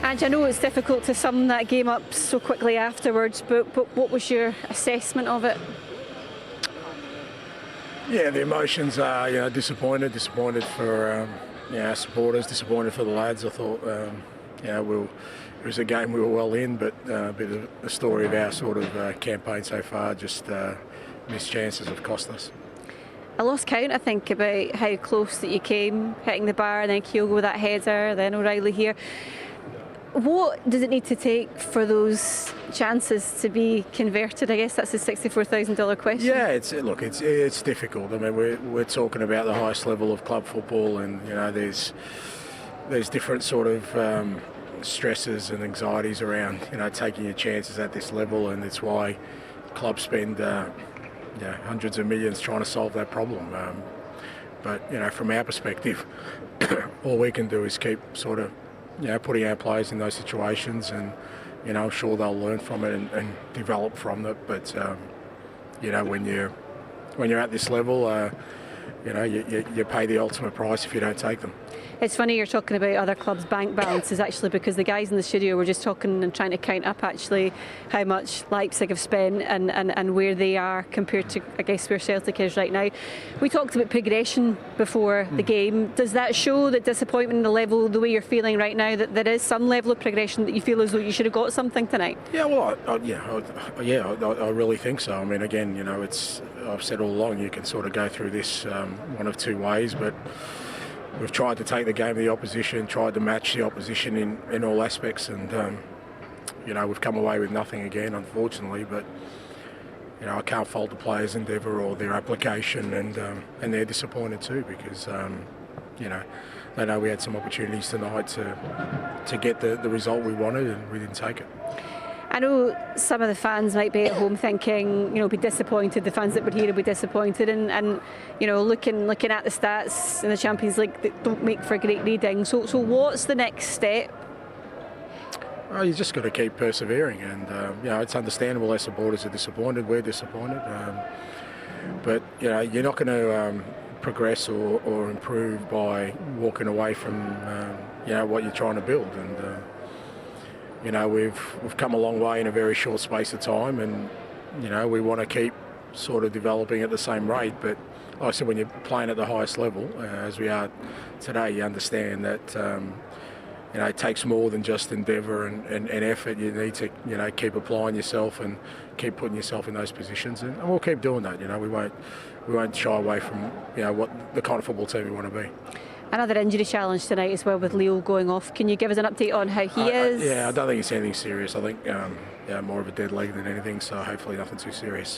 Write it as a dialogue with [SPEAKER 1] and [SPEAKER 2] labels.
[SPEAKER 1] Ange, I know it's difficult to sum that game up so quickly afterwards, but what was your assessment of it?
[SPEAKER 2] Yeah, the emotions are, disappointed for our supporters, disappointed for the lads. I thought, it was a game we were well in, but a bit of the story of our sort of campaign so far, just missed chances have cost us.
[SPEAKER 1] I lost count, I think, about how close that you came, hitting the bar, and then Kyogo with that header, then O'Reilly here. What does it need to take for those chances to be converted? I guess that's the $64,000 question.
[SPEAKER 2] Yeah, it's difficult. I mean, we're talking about the highest level of club football, and there's different sort of stresses and anxieties around taking your chances at this level, and it's why clubs spend hundreds of millions trying to solve that problem. But from our perspective, all we can do is keep sort of putting our players in those situations, and I'm sure they'll learn from it and develop from it. But when you're at this level, you pay the ultimate price if you don't take them.
[SPEAKER 1] It's funny you're talking about other clubs' bank balances, actually, because the guys in the studio were just talking and trying to count up actually how much Leipzig have spent and where they are compared to, I guess, where Celtic is right now. We talked about pigression before the game. Does that show that disappointment in the level, the way you're feeling right now, that there is some level of progression, that you feel as though you should have got something tonight?
[SPEAKER 2] Yeah, well, I really think so. I mean, again, I've said all along, you can sort of go through this one of two ways, but we've tried to take the game of the opposition, tried to match the opposition in all aspects, and we've come away with nothing again, unfortunately. But I can't fault the players' endeavour or their application, and they're disappointed too, because they know we had some opportunities tonight to get the result we wanted, and we didn't take it.
[SPEAKER 1] I know some of the fans might be at home thinking, be disappointed. The fans that were here will be disappointed, and looking at the stats in the Champions League that don't make for great reading. So what's the next step?
[SPEAKER 2] Well, you just got to keep persevering, and it's understandable as supporters are disappointed. We're disappointed, but you're not going to progress or improve by walking away from what you're trying to build. And we've come a long way in a very short space of time, and we want to keep sort of developing at the same rate. But like I said, when you're playing at the highest level, as we are today, you understand that it takes more than just endeavour and effort. You need to keep applying yourself and keep putting yourself in those positions, and we'll keep doing that. We won't shy away from what the kind of football team we want to be.
[SPEAKER 1] Another injury challenge tonight as well, with Leo going off. Can you give us an update on how he is?
[SPEAKER 2] I don't think it's anything serious. I think more of a dead leg than anything, so hopefully nothing too serious.